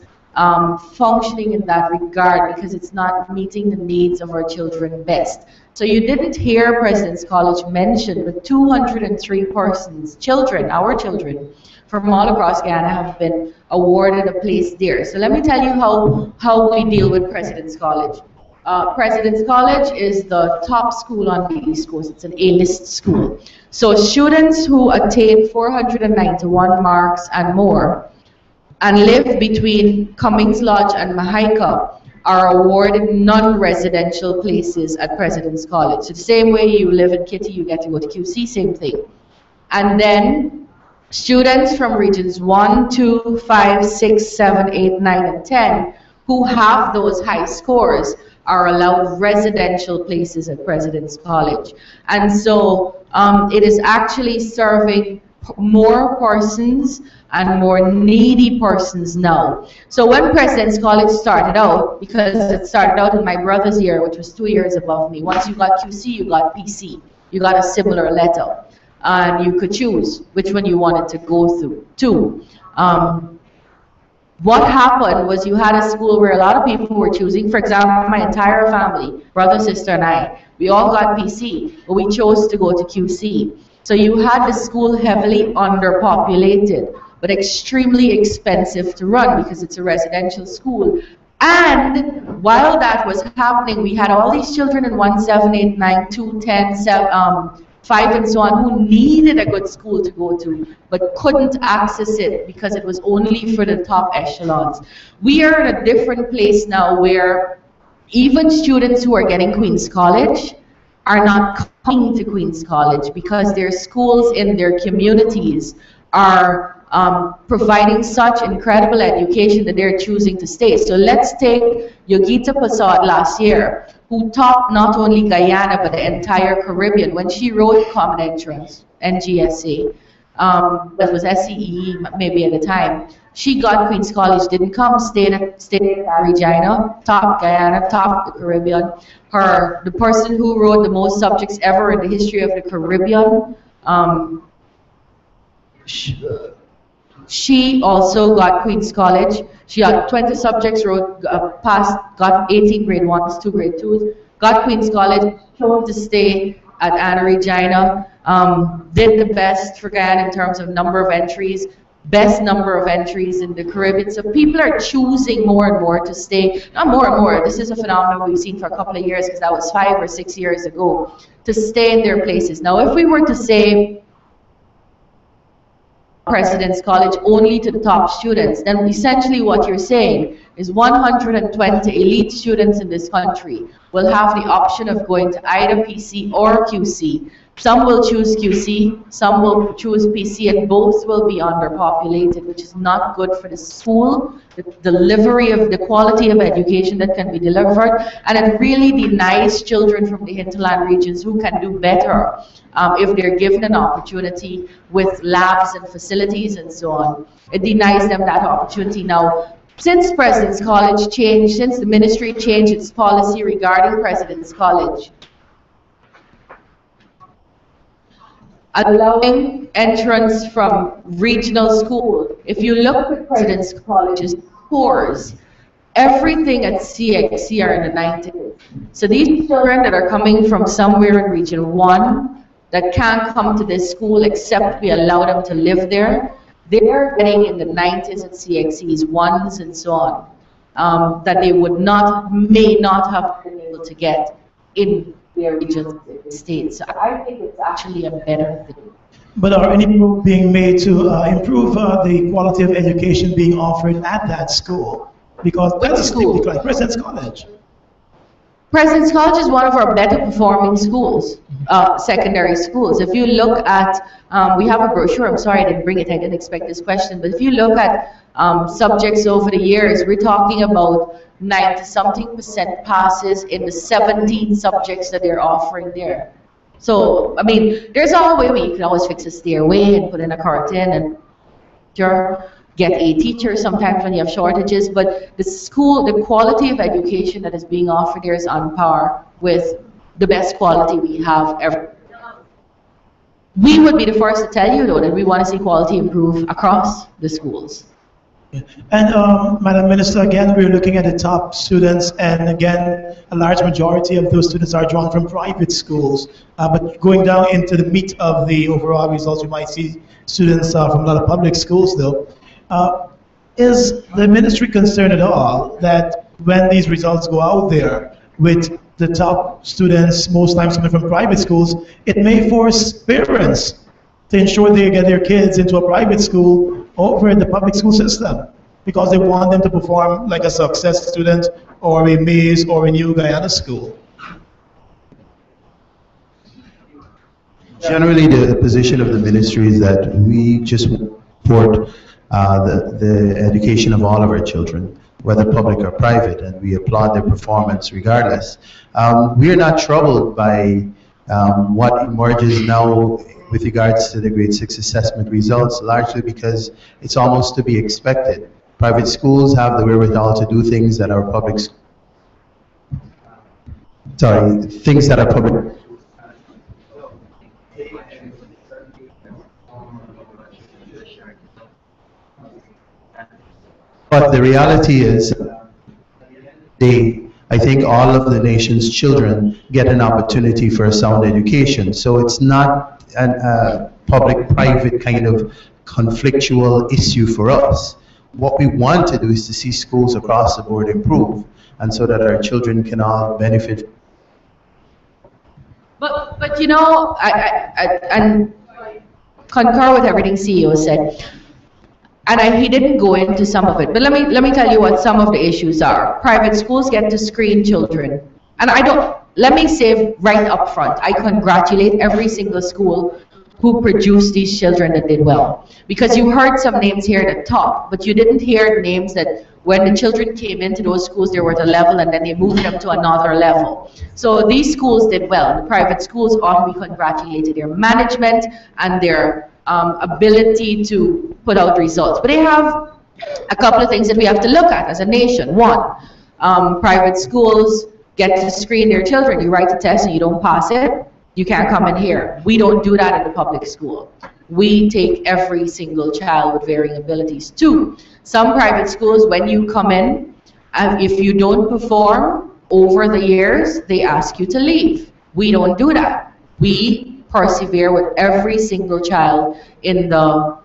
functioning in that regard because it's not meeting the needs of our children best. So you didn't hear President's College mentioned, but 203 persons, children, our children, from all across Guyana have been awarded a place there. So let me tell you how we deal with President's College. President's College is the top school on the East Coast. It's an A-list school. So students who attain 491 marks and more and live between Cummings Lodge and Mahaika are awarded non-residential places at President's College. So the same way you live in Kitty, you get to go to QC, same thing. And then students from regions 1, 2, 5, 6, 7, 8, 9, and 10 who have those high scores are allowed residential places at President's College. And so it is actually serving more persons and more needy persons now. So when President's College started out, because it started out in my brother's year, which was 2 years above me, once you got QC, you got PC. You got a similar letter. And you could choose which one you wanted to go through to. What happened was you had a school where a lot of people were choosing. For example, my entire family, brother, sister, and I, we all got PC, but we chose to go to QC. So you had the school heavily underpopulated, but extremely expensive to run because it's a residential school. And while that was happening, we had all these children in 1, 7, 8, 9, 2, 10, 7, 5 and so on who needed a good school to go to but couldn't access it because it was only for the top echelons. We are in a different place now where even students who are getting Queen's College are not coming to Queen's College because their schools in their communities are providing such incredible education that they're choosing to stay. So let's take Yogita Pasad last year, who topped not only Guyana but the entire Caribbean when she wrote Common Entrance, NGSA, that was SCE maybe at the time. She got Queen's College, didn't come, stayed at Regina, top Guyana, top the Caribbean. The person who wrote the most subjects ever in the history of the Caribbean, she also got Queen's College. She had 20 subjects, wrote, passed, got 18 grade 1s, 2 grade 2s, got Queen's College, chose to stay at Anna Regina, did the best for Guyana in terms of number of entries, best number of entries in the Caribbean. So people are choosing more and more to stay, not more and more, this is a phenomenon we've seen for a couple of years because that was 5 or 6 years ago, to stay in their places. Now if we were to say President's College only to the top students, then essentially what you're saying is 120 elite students in this country will have the option of going to either PC or QC. Some will choose QC, some will choose PC, and both will be underpopulated, which is not good for the school, the delivery of the quality of education that can be delivered, and it really denies children from the hinterland regions who can do better if they're given an opportunity with labs and facilities and so on. It denies them that opportunity. Now, since President's College changed, since the ministry changed its policy regarding President's College, allowing entrance from regional school. If you look at President's College's scores, everything at CXC are in the 90s. So these children that are coming from somewhere in Region 1 that can't come to this school except we allow them to live there, they're getting in the 90s at CXC's 1s and so on, that they may not have been able to get in their regions in the States. So I think it's actually a better thing. But are any moves being made to improve the quality of education being offered at that school? Because that's a steep decline. President's College. President's College is one of our better performing schools, secondary schools. If you look at, we have a brochure, I'm sorry I didn't bring it, I didn't expect this question, but if you look at subjects over the years, we're talking about 90-something% passes in the 17 subjects that they're offering there. So, I mean, there's all a way where you can always fix a stairway and put in a curtain and get a teacher sometimes when you have shortages, but the quality of education that is being offered there is on par with the best quality we have ever. We would be the first to tell you, though, that we want to see quality improve across the schools. And Madam Minister, again, we're looking at the top students, and again, a large majority of those students are drawn from private schools. But going down into the meat of the overall results, you might see students from a lot of public schools, though. Is the ministry concerned at all that when these results go out there with the top students, most times coming from private schools, it may force parents to ensure they get their kids into a private school over the public school system because they want them to perform like a success student or a Mays or a New Guyana school? Generally, the position of the ministry is that we just support the education of all of our children, whether public or private, and we applaud their performance regardless. We are not troubled by what emerges now with regards to the grade 6 assessment results, largely because it's almost to be expected. Private schools have the wherewithal to do things that our public But the reality is, I think all of the nation's children get an opportunity for a sound education. So it's not a public-private kind of conflictual issue for us. What we want to do is to see schools across the board improve, and so that our children can all benefit. But you know, I concur with everything CEO said. And he didn't go into some of it, but let me tell you what some of the issues are. Private schools get to screen children, and let me say right up front, I congratulate every single school who produced these children that did well. Because you heard some names here at the top, but you didn't hear names that when the children came into those schools, they were at a level and then they moved them to another level. So these schools did well. The private schools ought to be congratulated. Their management and their ability to put out results. But they have a couple of things that we have to look at as a nation. One, private schools get to screen their children. You write the test and you don't pass it, you can't come in here. We don't do that in the public school. We take every single child with varying abilities. Two, some private schools, when you come in, if you don't perform over the years, they ask you to leave. We don't do that. We persevere with every single child in the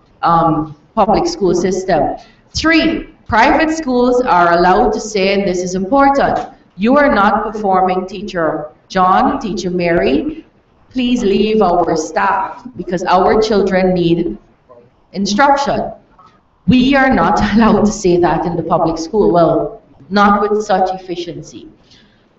public school system. Three, private schools are allowed to say, and this is important, you are not performing, Teacher John, Teacher Mary, please leave our staff because our children need instruction. We are not allowed to say that in the public school. Well, not with such efficiency.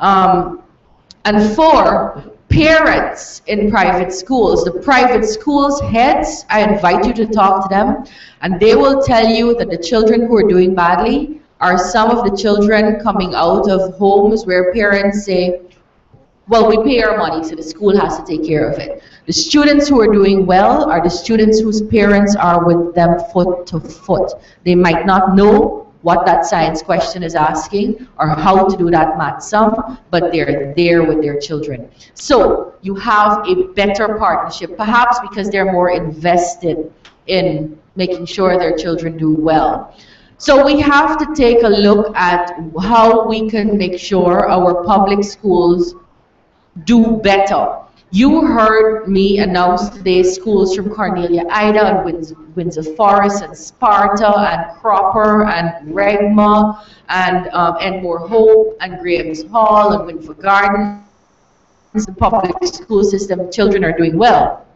And four, parents in private schools. The private schools heads, I invite you to talk to them, and they will tell you that the children who are doing badly are some of the children coming out of homes where parents say, well, we pay our money, so the school has to take care of it. The students who are doing well are the students whose parents are with them foot to foot. They might not know what that science question is asking or how to do that math sum, but they're there with their children. So you have a better partnership, perhaps because they're more invested in making sure their children do well. So we have to take a look at how we can make sure our public schools do better. You heard me announce today schools from Cornelia Ida and Windsor Forest and Sparta and Cropper and Regma and Enmore Hope and Graham's Hall and Winford Gardens. The public school system children are doing well.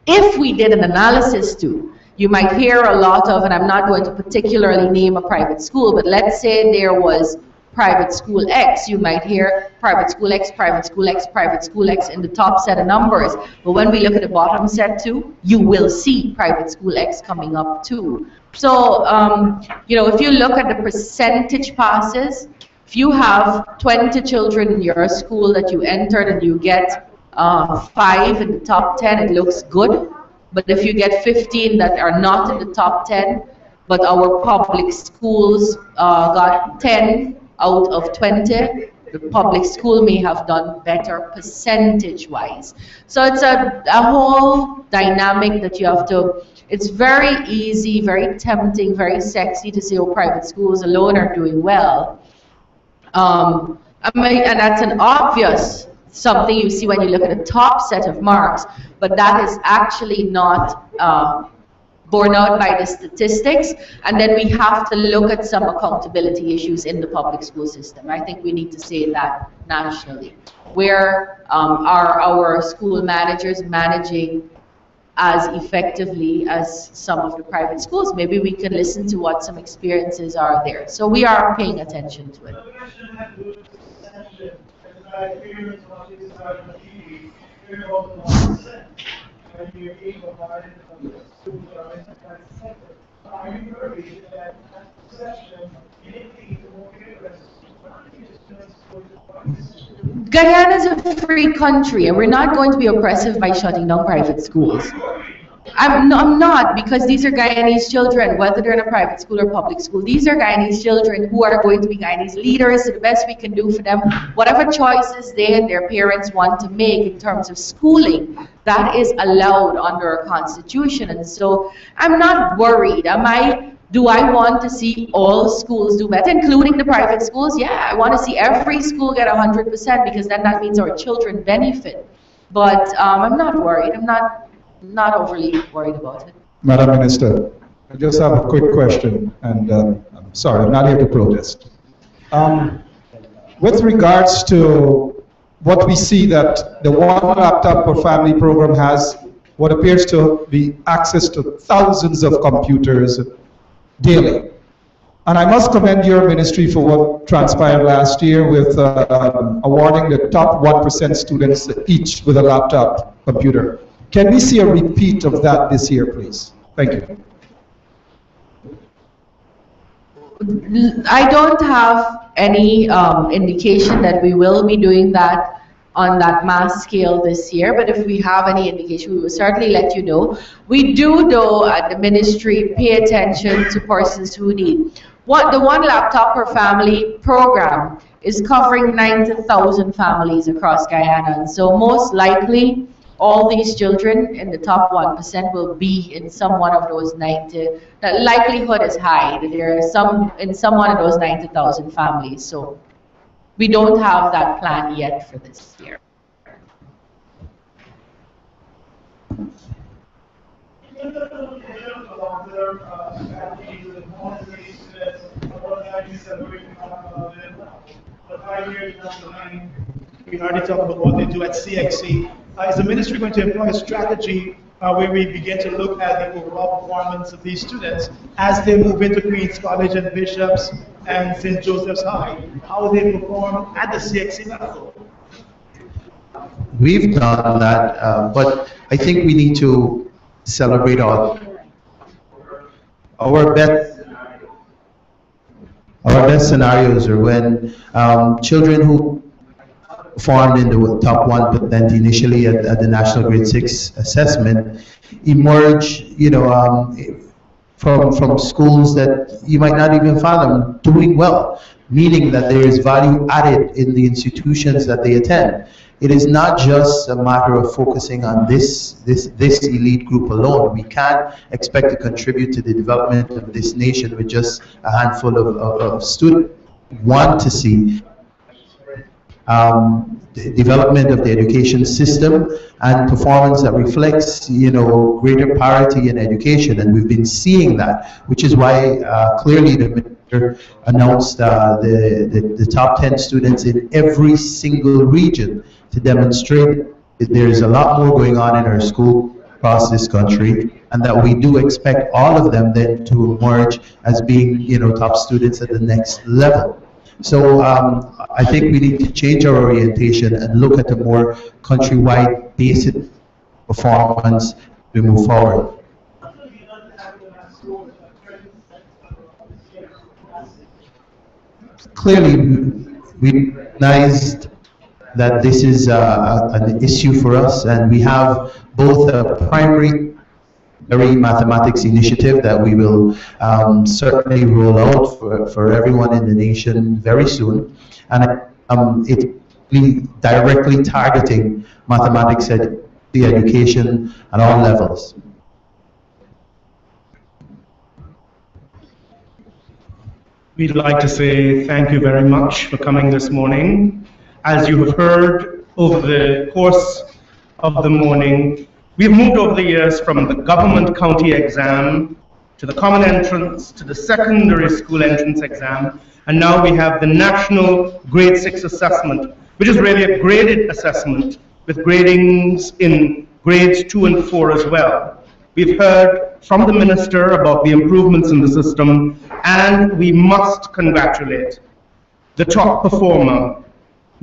If we did an analysis too, you might hear a lot of, and I'm not going to particularly name a private school, but let's say there was private school X, you might hear private school X, private school X, private school X in the top set of numbers. But when we look at the bottom set too, you will see private school X coming up too. So, you know, if you look at the percentage passes If you have 20 children in your school that you entered and you get 5 in the top 10, it looks good. But if you get 15 that are not in the top 10, but our public schools got 10 out of 20, the public school may have done better percentage-wise. So it's a whole dynamic that you have to, it's very easy, very tempting, very sexy to say, oh, private schools alone are doing well. And that's an obvious something you see when you look at the top set of marks, but that is actually not borne out by the statistics, and then we have to look at some accountability issues in the public school system. I think we need to say that nationally. Where are our school managers managing as effectively as some of the private schools? Maybe we can listen to what some experiences are there. So we are paying attention to it. Guyana is a free country, and we're not going to be oppressive by shutting down private schools. I'm not, because these are Guyanese children, whether they're in a private school or public school. These are Guyanese children who are going to be Guyanese leaders. So the best we can do for them, whatever choices they and their parents want to make in terms of schooling, that is allowed under our constitution. And so I'm not worried. Do I want to see all schools do better, including the private schools? Yeah, I want to see every school get 100%, because then that means our children benefit. But I'm not worried. I'm not overly worried about it. Madam Minister, I just have a quick question, and I'm sorry, I'm not here to protest. With regards to what we see that the one laptop per family program has what appears to be access to thousands of computers daily. And I must commend your ministry for what transpired last year with awarding the top 1% students each with a laptop computer. Can we see a repeat of that this year, please? Thank you. I don't have any indication that we will be doing that on that mass scale this year, but if we have any indication, we will certainly let you know. We do, though, at the ministry, pay attention to persons who need. The one laptop per family program is covering 90,000 families across Guyana, and so most likely, all these children in the top 1% will be in some one of those 90. The likelihood is high that there are some in some one of those 90,000 families. So we don't have that plan yet for this year. We already talked about what they do at CXC. Is the ministry going to employ a strategy where we begin to look at the overall performance of these students as they move into Queen's College and Bishops and St. Joseph's High, how they perform at the CXC level? We've done that, but I think we need to celebrate our best scenarios are when children who formed in the top 1% initially at the National Grade 6 assessment emerge, from schools that you might not even fathom doing well, meaning that there is value added in the institutions that they attend. It is not just a matter of focusing on this elite group alone. We can't expect to contribute to the development of this nation with just a handful of students. Want to see the development of the education system and performance that reflects, greater parity in education, and we've been seeing that, which is why clearly the minister announced the top 10 students in every single region to demonstrate that there's a lot more going on in our school across this country, and that we do expect all of them then to emerge as being, top students at the next level. So I think we need to change our orientation and look at a more countrywide basic performance to move forward. clearly we recognized that this is an issue for us, and we have both a primary mathematics initiative that we will certainly roll out for everyone in the nation very soon, and it's really directly targeting mathematics education at all levels. We'd like to say thank you very much for coming this morning. As you have heard over the course of the morning, we've moved over the years from the government county exam to the common entrance to the secondary school entrance exam, and now we have the national grade 6 assessment, which is really a graded assessment with gradings in grades 2 and 4 as well. We've heard from the minister about the improvements in the system, and we must congratulate the top performer,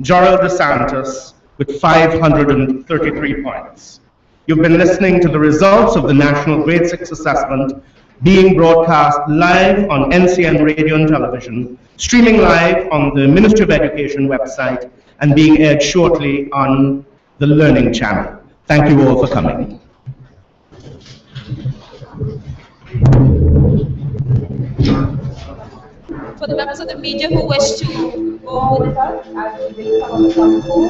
Jorel DeSantis, with 533 points. You've been listening to the results of the National Grade 6 Assessment being broadcast live on NCN Radio and Television, streaming live on the Ministry of Education website, and being aired shortly on the Learning Channel. Thank you all for coming. For the members of the media who wish to go with us, as we bring some of the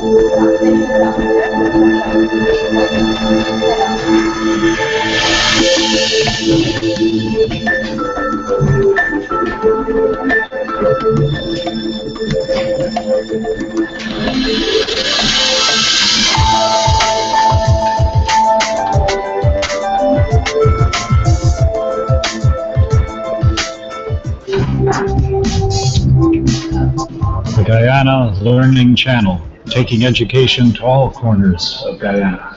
The Guyana Learning Channel, taking education to all corners of Guyana.